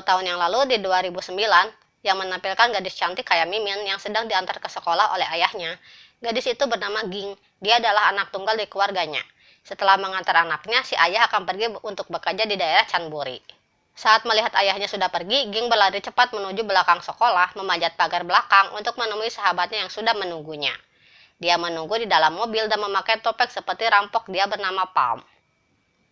Tahun yang lalu di 2009, yang menampilkan gadis cantik kayak Mimin yang sedang diantar ke sekolah oleh ayahnya. Gadis itu bernama Ging. Dia adalah anak tunggal di keluarganya. Setelah mengantar anaknya, si ayah akan pergi untuk bekerja di daerah Chanburi. Saat melihat ayahnya sudah pergi, Ging berlari cepat menuju belakang sekolah, memanjat pagar belakang untuk menemui sahabatnya yang sudah menunggunya. Dia menunggu di dalam mobil dan memakai topeng seperti rampok dia bernama Palm.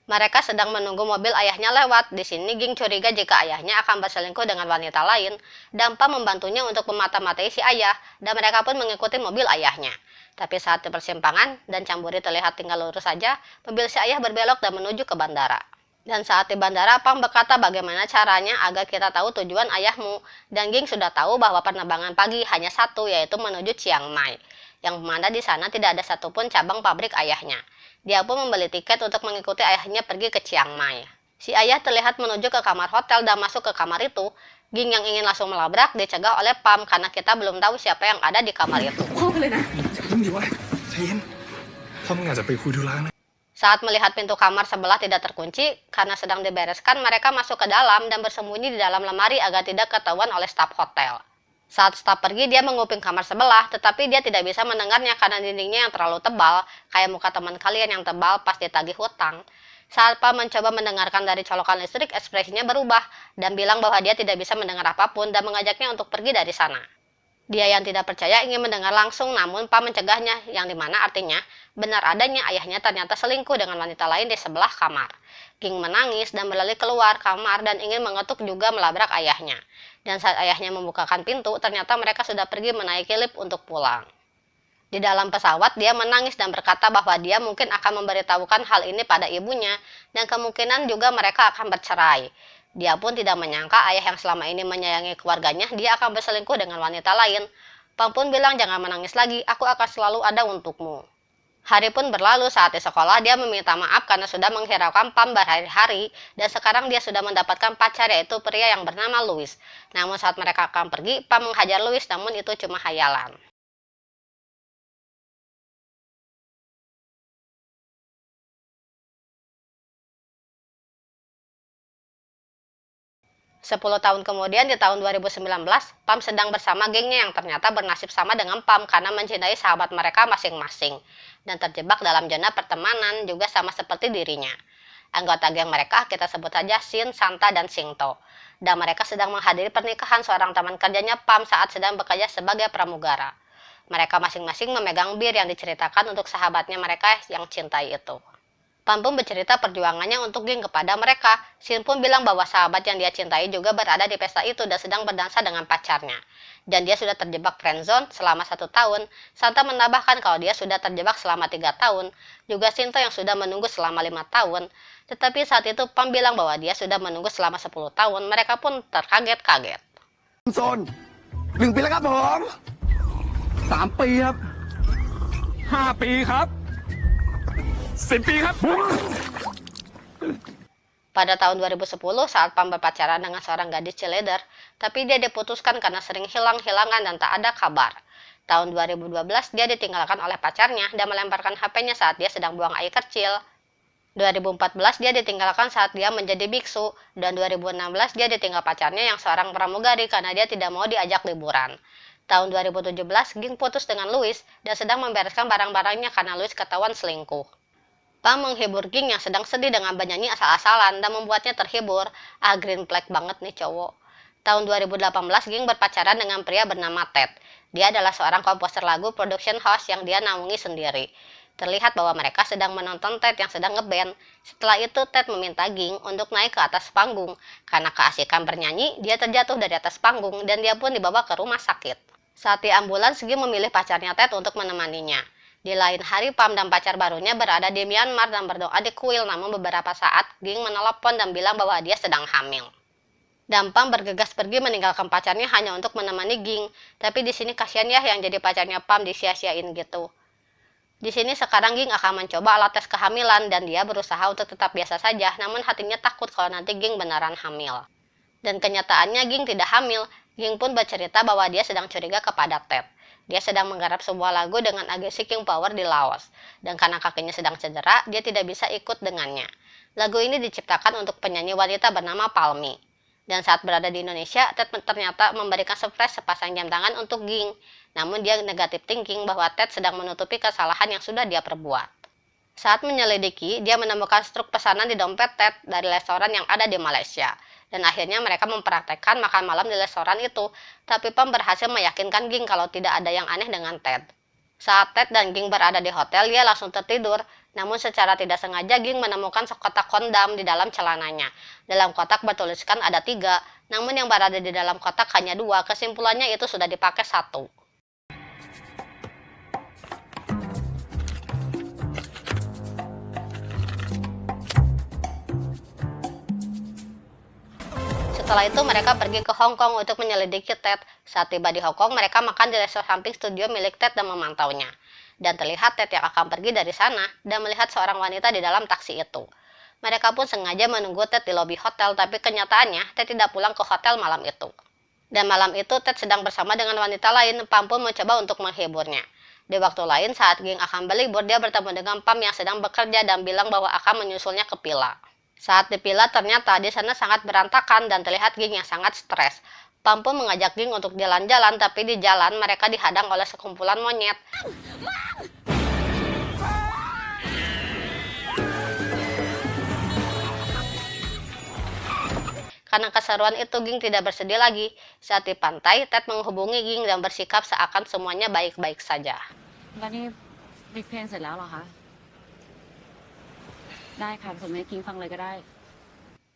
Mereka sedang menunggu mobil ayahnya lewat. Di sini Ging curiga jika ayahnya akan berselingkuh dengan wanita lain, dan Pam membantunya untuk memata-matai si ayah, dan mereka pun mengikuti mobil ayahnya. Tapi saat di persimpangan dan Chanburi terlihat tinggal lurus saja, mobil si ayah berbelok dan menuju ke bandara. Dan saat di bandara, Pam berkata bagaimana caranya agar kita tahu tujuan ayahmu, dan Ging sudah tahu bahwa penerbangan pagi hanya satu, yaitu menuju Chiang Mai, yang mana di sana tidak ada satupun cabang pabrik ayahnya. Dia pun membeli tiket untuk mengikuti ayahnya pergi ke Chiang Mai. Si ayah terlihat menuju ke kamar hotel dan masuk ke kamar itu. Ging yang ingin langsung melabrak dicegah oleh Pam karena kita belum tahu siapa yang ada di kamar itu. Saat melihat pintu kamar sebelah tidak terkunci karena sedang dibereskan, mereka masuk ke dalam dan bersembunyi di dalam lemari agar tidak ketahuan oleh staf hotel. Saat staf pergi, dia menguping kamar sebelah, tetapi dia tidak bisa mendengarnya karena dindingnya yang terlalu tebal, kayak muka teman kalian yang tebal pas ditagih hutang. Saat Pam mencoba mendengarkan dari colokan listrik, ekspresinya berubah, dan bilang bahwa dia tidak bisa mendengar apapun dan mengajaknya untuk pergi dari sana. Dia yang tidak percaya ingin mendengar langsung, namun Pam mencegahnya, yang dimana artinya, benar adanya ayahnya ternyata selingkuh dengan wanita lain di sebelah kamar. Ging menangis dan berlari keluar kamar dan ingin mengetuk juga melabrak ayahnya. Dan saat ayahnya membukakan pintu, ternyata mereka sudah pergi menaiki lift untuk pulang. Di dalam pesawat, dia menangis dan berkata bahwa dia mungkin akan memberitahukan hal ini pada ibunya, dan kemungkinan juga mereka akan bercerai. Dia pun tidak menyangka ayah yang selama ini menyayangi keluarganya, dia akan berselingkuh dengan wanita lain. Pam pun bilang, jangan menangis lagi, aku akan selalu ada untukmu. Hari pun berlalu. Saat di sekolah, dia meminta maaf karena sudah menghiraukan Pam berhari-hari, dan sekarang dia sudah mendapatkan pacar, yaitu pria yang bernama Louis. Namun saat mereka akan pergi, Pam menghajar Louis, namun itu cuma khayalan. Tahun kemudian, di tahun 2019, Pam sedang bersama gengnya yang ternyata bernasib sama dengan Pam karena mencintai sahabat mereka masing-masing, dan terjebak dalam zona pertemanan juga sama seperti dirinya. Anggota geng mereka kita sebut saja Shin, Santa, dan Singto. Dan mereka sedang menghadiri pernikahan seorang teman kerjanya Pam saat sedang bekerja sebagai pramugara. Mereka masing-masing memegang bir yang diceritakan untuk sahabatnya mereka yang cintai itu. Pam pun bercerita perjuangannya untuk geng kepada mereka. Shin pun bilang bahwa sahabat yang dia cintai juga berada di pesta itu dan sedang berdansa dengan pacarnya. Dan dia sudah terjebak friendzone selama 1 tahun. Santa menambahkan kalau dia sudah terjebak selama 3 tahun. Juga Shinto yang sudah menunggu selama 5 tahun. Tetapi saat itu Pam bilang bahwa dia sudah menunggu selama 10 tahun. Mereka pun terkaget-kaget. โซน1 ปีแล้วครับผม3 ปีครับ5 ปีครับ10 ปีครับ Pada tahun 2010, saat Pam berpacaran dengan seorang gadis cheerleader, tapi dia diputuskan karena sering hilang-hilangan dan tak ada kabar. Tahun 2012, dia ditinggalkan oleh pacarnya dan melemparkan HP-nya saat dia sedang buang air kecil. 2014, dia ditinggalkan saat dia menjadi biksu, dan 2016, dia ditinggal pacarnya yang seorang pramugari karena dia tidak mau diajak liburan. Tahun 2017, Ging putus dengan Louis dan sedang membereskan barang-barangnya karena Louis ketahuan selingkuh. Pam menghibur Ging yang sedang sedih dengan bernyanyi asal-asalan dan membuatnya terhibur. Green flag banget nih cowok. Tahun 2018, Ging berpacaran dengan pria bernama Ted. Dia adalah seorang komposer lagu production house yang dia naungi sendiri. Terlihat bahwa mereka sedang menonton Ted yang sedang ngeband. Setelah itu, Ted meminta Ging untuk naik ke atas panggung. Karena keasikan bernyanyi, dia terjatuh dari atas panggung dan dia pun dibawa ke rumah sakit. Saat di ambulans, Ging memilih pacarnya Ted untuk menemaninya. Di lain hari, Pam dan pacar barunya berada di Myanmar dan berdoa di kuil, namun beberapa saat Ging menelepon dan bilang bahwa dia sedang hamil. Dan Pam bergegas pergi meninggalkan pacarnya hanya untuk menemani Ging. Tapi di sini kasihan ya yang jadi pacarnya Pam disia-siain gitu. Di sini sekarang Ging akan mencoba alat tes kehamilan dan dia berusaha untuk tetap biasa saja, namun hatinya takut kalau nanti Ging beneran hamil. Dan kenyataannya Ging tidak hamil. Ging pun bercerita bahwa dia sedang curiga kepada Ted. Dia sedang menggarap sebuah lagu dengan agesi King Power di Laos. Dan karena kakinya sedang cedera, dia tidak bisa ikut dengannya. Lagu ini diciptakan untuk penyanyi wanita bernama Palmi. Dan saat berada di Indonesia, Ted ternyata memberikan surprise sepasang jam tangan untuk Ging. Namun dia negatif thinking bahwa Ted sedang menutupi kesalahan yang sudah dia perbuat. Saat menyelidiki, dia menemukan struk pesanan di dompet Ted dari restoran yang ada di Malaysia. Dan akhirnya mereka mempraktekkan makan malam di restoran itu, tapi Pam berhasil meyakinkan Ging kalau tidak ada yang aneh dengan Ted. Saat Ted dan Ging berada di hotel, dia langsung tertidur, namun secara tidak sengaja Ging menemukan sekotak kondom di dalam celananya. Dalam kotak bertuliskan ada 3, namun yang berada di dalam kotak hanya 2, kesimpulannya itu sudah dipakai 1. Setelah itu mereka pergi ke Hong Kong untuk menyelidiki Ted. Saat tiba di Hong Kong, mereka makan di restoran samping studio milik Ted dan memantaunya. Dan terlihat Ted yang akan pergi dari sana dan melihat seorang wanita di dalam taksi itu. Mereka pun sengaja menunggu Ted di lobi hotel, tapi kenyataannya Ted tidak pulang ke hotel malam itu. Dan malam itu Ted sedang bersama dengan wanita lain. Pam pun mencoba untuk menghiburnya. Di waktu lain saat Ging akan berlibur, dia bertemu dengan Pam yang sedang bekerja dan bilang bahwa akan menyusulnya ke villa. Saat di villa, ternyata di sana sangat berantakan dan terlihat Ging yang sangat stres. Pam pun mengajak Ging untuk jalan-jalan, tapi di jalan mereka dihadang oleh sekumpulan monyet. Karena keseruan itu, Ging tidak bersedih lagi. Saat di pantai, Ted menghubungi Ging dan bersikap seakan semuanya baik-baik saja. แล้วนี่มิกเพลงเสร็จแล้วเหรอคะ ได้ค่ะผมให้กิงฟังเลยก็ได้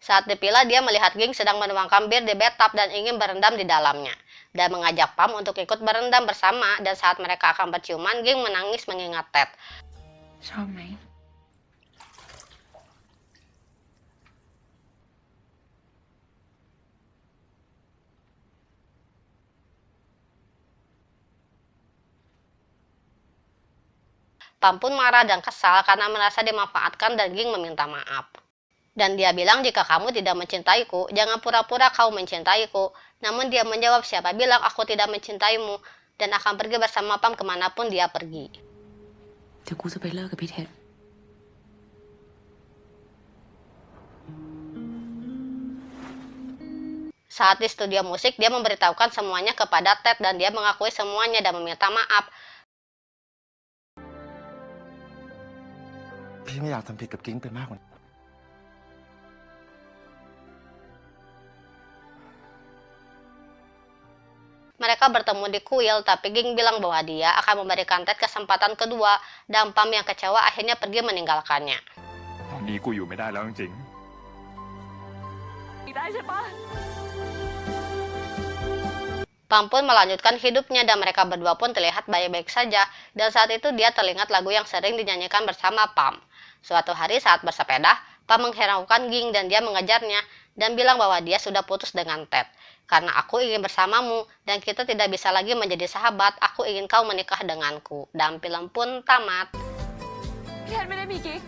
Saat di villa, dia melihat Ging sedang menuangkan bir di bathtub dan ingin berendam di dalamnya. Dan mengajak Pam untuk ikut berendam bersama, dan saat mereka akan berciuman, Ging menangis mengingat Ted. ชอบไหม Pam pun marah dan kesal karena merasa dimanfaatkan dan Ging meminta maaf. Dan dia bilang jika kamu tidak mencintaiku, jangan pura-pura kau mencintaiku. Namun dia menjawab siapa bilang aku tidak mencintaimu dan akan pergi bersama Pam kemanapun dia pergi. เดี๋ยวกูจะไปเลิกกับพี่เท็ด Saat di studio musik, dia memberitahukan semuanya kepada Ted dan dia mengakui semuanya dan meminta maaf. พี่ไม่อยากทำผิดกับกิ้งไปมากกว่านี้ Mereka bertemu di kuil, tapi Ging bilang bahwa dia akan memberikan Ted kesempatan kedua, dan Pam yang kecewa akhirnya pergi meninggalkannya. ตอนนี้กูอยู่ไม่ได้แล้วจริง อีกได้ใช่ปะ Pam pun melanjutkan hidupnya dan mereka berdua pun terlihat baik-baik saja, dan saat itu dia teringat lagu yang sering dinyanyikan bersama Pam. Suatu hari saat bersepeda, Pam menghiraukan Ging dan dia mengejarnya dan bilang bahwa dia sudah putus dengan Ted. Karena aku ingin bersamamu dan kita tidak bisa lagi menjadi sahabat, aku ingin kau menikah denganku. Dan film pun tamat. พี่เท็ดไม่ได้มีกิ๊ก